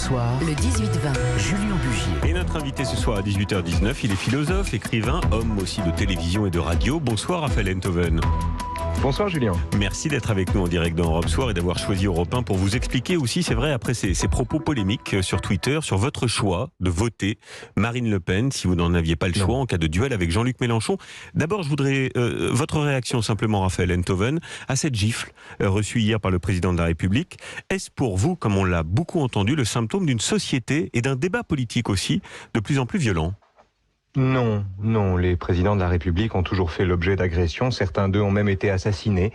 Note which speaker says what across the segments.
Speaker 1: soir, le 18-20, Julien Bugier.
Speaker 2: Et notre invité ce soir à 18h19, il est philosophe, écrivain, homme aussi de télévision et de radio. Bonsoir Raphaël Enthoven.
Speaker 3: Bonsoir Julien.
Speaker 2: Merci d'être avec nous en direct dans Europe Soir et d'avoir choisi Europe 1 pour vous expliquer aussi, c'est vrai, après ces propos polémiques sur Twitter, sur votre choix de voter Marine Le Pen, si vous n'en aviez pas le choix, en cas de duel avec Jean-Luc Mélenchon. D'abord, je voudrais votre réaction simplement, Raphaël Enthoven, à cette gifle reçue hier par le président de la République. Est-ce pour vous, comme on l'a beaucoup entendu, le symptôme d'une société et d'un débat politique aussi de plus en plus violent ?
Speaker 3: Non, les présidents de la République ont toujours fait l'objet d'agressions, certains d'eux ont même été assassinés.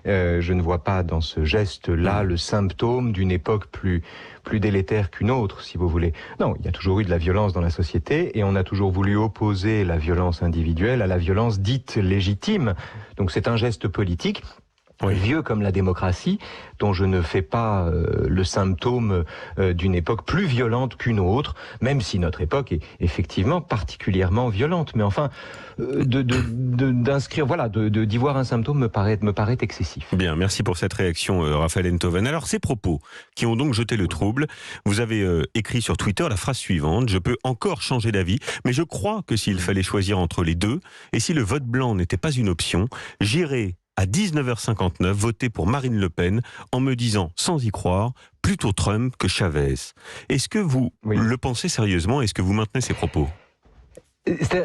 Speaker 3: Je ne vois pas dans ce geste-là le symptôme d'une époque plus délétère qu'une autre, si vous voulez. Non, il y a toujours eu de la violence dans la société et on a toujours voulu opposer la violence individuelle à la violence dite légitime. Donc c'est un geste politique. Oui. Vieux comme la démocratie, dont je ne fais pas le symptôme d'une époque plus violente qu'une autre, même si notre époque est effectivement particulièrement violente. Mais enfin, d'inscrire, voilà, d'y voir un symptôme me paraît excessif.
Speaker 2: Bien, merci pour cette réaction, Raphaël Enthoven. Alors, ces propos qui ont donc jeté le trouble, vous avez écrit sur Twitter la phrase suivante: je peux encore changer d'avis, mais je crois que s'il fallait choisir entre les deux, et si le vote blanc n'était pas une option, j'irais à 19h59, voter pour Marine Le Pen en me disant, sans y croire, plutôt Trump que Chavez. Est-ce que vous le pensez sérieusement ? Est-ce que vous maintenez ces propos ?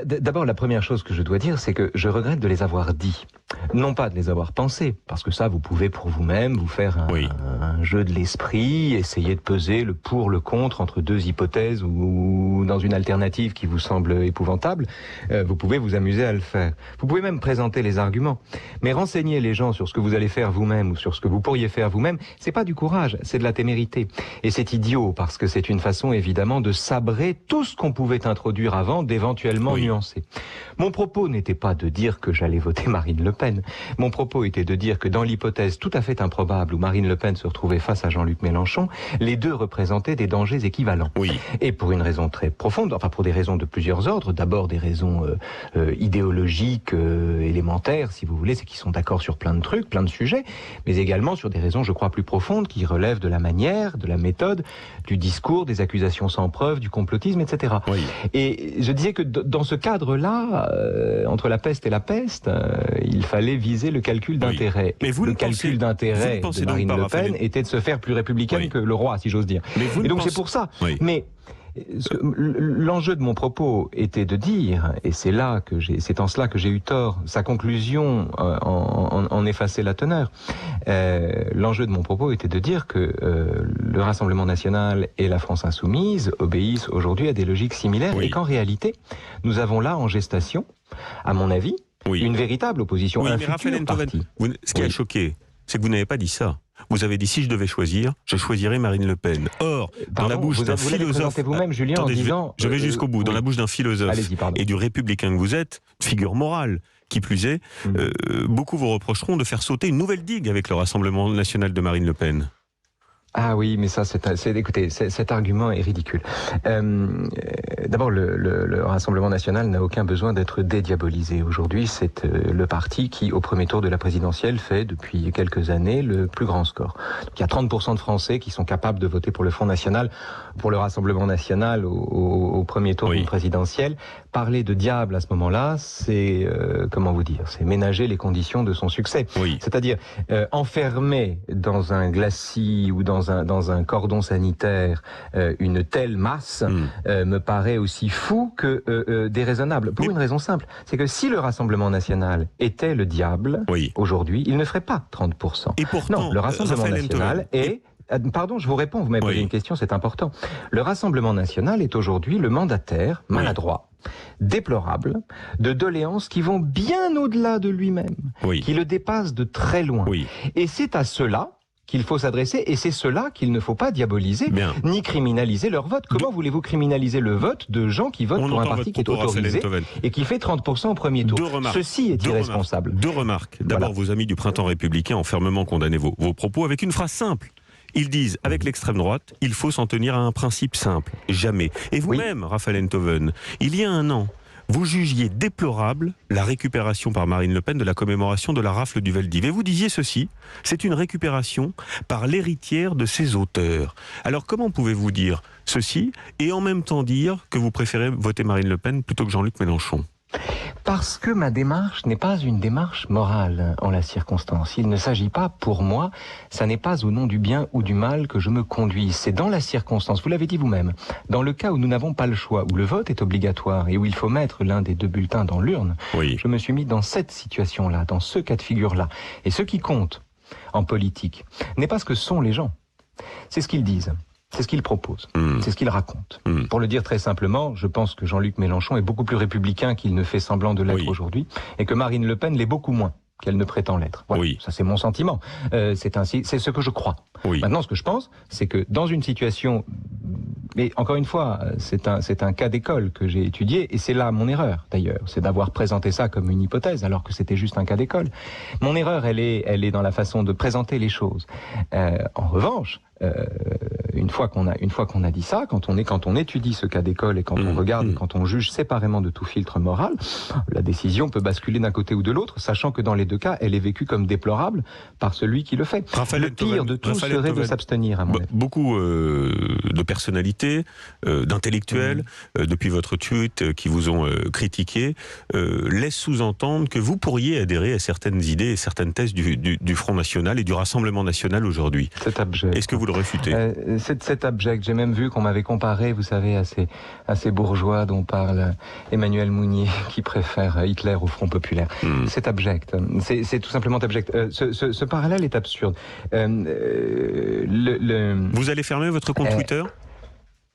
Speaker 3: D'abord, la première chose que je dois dire, c'est que je regrette de les avoir dit. Non pas de les avoir pensés, parce que ça, vous pouvez pour vous-même vous faire un jeu de l'esprit, essayer de peser le pour, le contre entre deux hypothèses ou dans une alternative qui vous semble épouvantable. Vous pouvez vous amuser à le faire. Vous pouvez même présenter les arguments. Mais renseigner les gens sur ce que vous allez faire vous-même ou sur ce que vous pourriez faire vous-même, c'est pas du courage, c'est de la témérité. Et c'est idiot, parce que c'est une façon évidemment de sabrer tout ce qu'on pouvait introduire avant, d'éventuellement nuancer. Mon propos n'était pas de dire que j'allais voter Marine Le Pen. Mon propos était de dire que dans l'hypothèse tout à fait improbable où Marine Le Pen se retrouvait face à Jean-Luc Mélenchon, les deux représentaient des dangers équivalents. Oui. Et pour une raison très profonde, enfin pour des raisons de plusieurs ordres, d'abord des raisons idéologiques élémentaires, si vous voulez, c'est qu'ils sont d'accord sur plein de trucs, plein de sujets, mais également sur des raisons, je crois, plus profondes, qui relèvent de la manière, de la méthode, du discours, des accusations sans preuve, du complotisme, etc. Oui. Et je disais que dans ce cadre-là, entre la peste et la peste, il fallait viser le calcul d'intérêt. Mais le calcul d'intérêt de Marine Le Pen était de se faire plus républicaine que le roi, si j'ose dire. Et donc c'est pour ça. Mais l'enjeu de mon propos était de dire, et c'est en cela que j'ai eu tort, sa conclusion en effaçait la teneur. L'enjeu de mon propos était de dire que le Rassemblement national et la France insoumise obéissent aujourd'hui à des logiques similaires et qu'en réalité, nous avons là en gestation, à mon avis, une véritable opposition à un futur parti.
Speaker 2: Ce qui a choqué, c'est que vous n'avez pas dit ça. Vous avez dit, si je devais choisir, je choisirais Marine Le Pen. Or, dans la bouche d'un philosophe...
Speaker 3: vous-même, Julien, attendez, en disant...
Speaker 2: Je vais jusqu'au bout. Dans la bouche d'un philosophe et du républicain que vous êtes, figure morale, qui plus est, beaucoup vous reprocheront de faire sauter une nouvelle digue avec le Rassemblement national de Marine Le Pen.
Speaker 3: Ah oui, mais ça, écoutez, cet argument est ridicule. D'abord, le Rassemblement national n'a aucun besoin d'être dédiabolisé. Aujourd'hui, c'est le parti qui, au premier tour de la présidentielle, fait depuis quelques années le plus grand score. Donc, il y a 30% de Français qui sont capables de voter pour le Front National, pour le Rassemblement national au premier tour d'une présidentielle. Parler de diable à ce moment-là, c'est, comment vous dire, c'est ménager les conditions de son succès. C'est-à-dire enfermer dans un glacis ou dans un cordon sanitaire une telle masse me paraît aussi fou que déraisonnable. Pour une raison simple, c'est que si le Rassemblement national était le diable, aujourd'hui, il ne ferait pas 30%. Et pourtant, non, le Rassemblement national est... Pardon, je vous réponds, vous m'avez posé une question, c'est important. Le Rassemblement national est aujourd'hui le mandataire maladroit, déplorable, de doléances qui vont bien au-delà de lui-même, qui le dépassent de très loin. Et c'est à cela qu'il faut s'adresser, et c'est cela qu'il ne faut pas diaboliser, ni criminaliser leur vote. Comment voulez-vous criminaliser le vote de gens qui votent pour un parti qui est autorisé et qui fait 30% au premier tour? Ceci est irresponsable.
Speaker 2: Deux remarques. D'abord, vos amis du printemps républicain ont fermement condamné vos propos avec une phrase simple. Ils disent, avec l'extrême droite, il faut s'en tenir à un principe simple, jamais. Et vous-même, Raphaël Enthoven, il y a un an, vous jugiez déplorable la récupération par Marine Le Pen de la commémoration de la rafle du Vel d'Hiv. Et vous disiez ceci, c'est une récupération par l'héritière de ses auteurs. Alors comment pouvez-vous dire ceci et en même temps dire que vous préférez voter Marine Le Pen plutôt que Jean-Luc Mélenchon ?
Speaker 3: Parce que ma démarche n'est pas une démarche morale en la circonstance. Il ne s'agit pas, pour moi, ça n'est pas au nom du bien ou du mal que je me conduis. C'est dans la circonstance, vous l'avez dit vous-même, dans le cas où nous n'avons pas le choix, où le vote est obligatoire et où il faut mettre l'un des deux bulletins dans l'urne,
Speaker 2: oui.
Speaker 3: Je me suis mis dans cette situation-là, dans ce cas de figure-là. Et ce qui compte en politique n'est pas ce que sont les gens, c'est ce qu'ils disent. C'est ce qu'il propose, c'est ce qu'il raconte. Pour le dire très simplement, je pense que Jean-Luc Mélenchon est beaucoup plus républicain qu'il ne fait semblant de l'être aujourd'hui, et que Marine Le Pen l'est beaucoup moins qu'elle ne prétend l'être. Voilà, ça c'est mon sentiment. C'est ainsi, c'est ce que je crois. Maintenant, ce que je pense, c'est que dans une situation, mais encore une fois, c'est un cas d'école que j'ai étudié, et c'est là mon erreur d'ailleurs, c'est d'avoir présenté ça comme une hypothèse alors que c'était juste un cas d'école. Mon erreur, elle est dans la façon de présenter les choses. En revanche, une fois qu'on a dit ça, quand on étudie ce cas d'école et quand on regarde et quand on juge séparément de tout filtre moral, la décision peut basculer d'un côté ou de l'autre, sachant que dans les deux cas, elle est vécue comme déplorable par celui qui le fait. Le pire de tout serait de s'abstenir, à mon avis.
Speaker 2: Beaucoup de personnalités, d'intellectuels, depuis votre tweet, qui vous ont critiqué, laissent sous-entendre que vous pourriez adhérer à certaines idées et certaines thèses du Front National et du Rassemblement National aujourd'hui.
Speaker 3: C'est abject.
Speaker 2: Est-ce que vous le réfutez?
Speaker 3: C'est abject. J'ai même vu qu'on m'avait comparé, vous savez, à ces bourgeois dont parle Emmanuel Mounier, qui préfèrent Hitler au Front Populaire. C'est abject. C'est tout simplement abject. Ce parallèle est absurde.
Speaker 2: Vous allez fermer votre compte Twitter?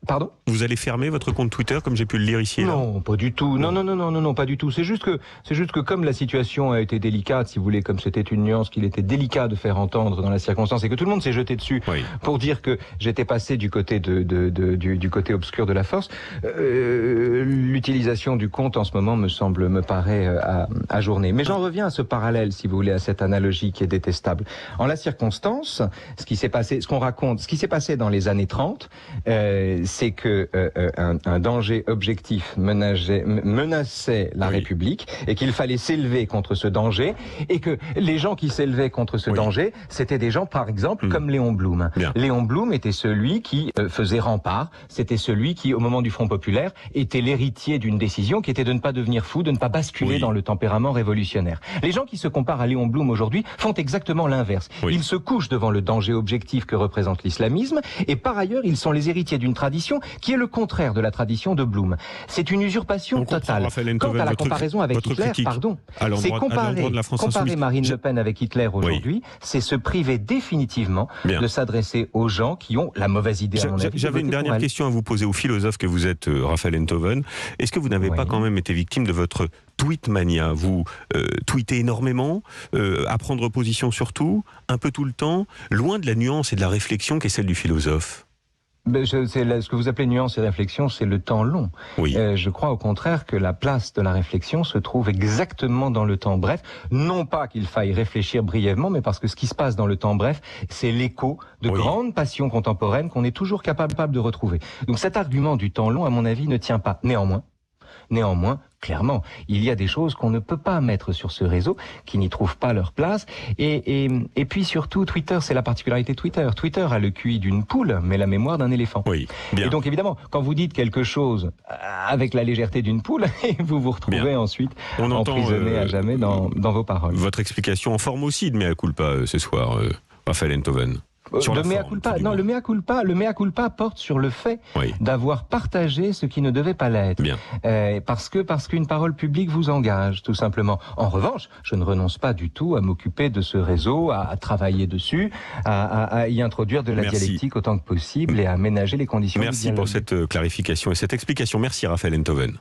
Speaker 3: Pardon?
Speaker 2: Vous allez fermer votre compte Twitter comme j'ai pu le lire ici et là?
Speaker 3: Non, pas du tout. Non, pas du tout. C'est juste que comme la situation a été délicate, si vous voulez, comme c'était une nuance qu'il était délicat de faire entendre dans la circonstance et que tout le monde s'est jeté dessus pour dire que j'étais passé du côté du côté obscur de la force, l'utilisation du compte en ce moment me paraît ajournée. Mais j'en reviens à ce parallèle, si vous voulez, à cette analogie qui est détestable. En la circonstance, ce qui s'est passé, ce qu'on raconte, ce qui s'est passé dans les années 30, c'est que un danger objectif menaçait la République et qu'il fallait s'élever contre ce danger et que les gens qui s'élevaient contre ce danger, c'était des gens, par exemple, comme Léon Blum. Léon Blum était celui qui faisait rempart, c'était celui qui, au moment du Front Populaire, était l'héritier d'une décision qui était de ne pas devenir fou, de ne pas basculer dans le tempérament révolutionnaire. Les gens qui se comparent à Léon Blum aujourd'hui font exactement l'inverse. Ils se couchent devant le danger objectif que représente l'islamisme et par ailleurs, ils sont les héritiers d'une tradition qui est le contraire de la tradition de Blum. C'est une usurpation totale. Quant à la comparaison avec Hitler, c'est comparer Marine Le Pen avec Hitler aujourd'hui, c'est se priver définitivement de s'adresser aux gens qui ont la mauvaise idée, à mon avis.
Speaker 2: J'avais une dernière question à vous poser au philosophe que vous êtes, Raphaël Enthoven. Est-ce que vous n'avez pas quand même été victime de votre tweetmania? Vous tweetez énormément, à prendre position sur tout, un peu tout le temps, loin de la nuance et de la réflexion qui est celle du philosophe.
Speaker 3: Ce que vous appelez nuance et réflexion, c'est le temps long. Je crois au contraire que la place de la réflexion se trouve exactement dans le temps bref. Non pas qu'il faille réfléchir brièvement, mais parce que ce qui se passe dans le temps bref, c'est l'écho de grandes passions contemporaines qu'on est toujours capable de retrouver. Donc cet argument du temps long, à mon avis, ne tient pas. Néanmoins, clairement, il y a des choses qu'on ne peut pas mettre sur ce réseau, qui n'y trouvent pas leur place. Et puis surtout, Twitter, c'est la particularité de Twitter. Twitter a le QI d'une poule, mais la mémoire d'un éléphant. Et donc évidemment, quand vous dites quelque chose avec la légèreté d'une poule, vous vous retrouvez ensuite emprisonné à jamais dans vos paroles.
Speaker 2: Votre explication en forme aussi de mea culpa ce soir, Raphaël Enthoven.
Speaker 3: Le mea culpa porte sur le fait d'avoir partagé ce qui ne devait pas l'être. Parce qu'une parole publique vous engage, tout simplement. En revanche, je ne renonce pas du tout à m'occuper de ce réseau, à travailler dessus, à y introduire de la dialectique autant que possible et à aménager les conditions du dialogue.
Speaker 2: Merci pour cette clarification et cette explication. Merci Raphaël Enthoven.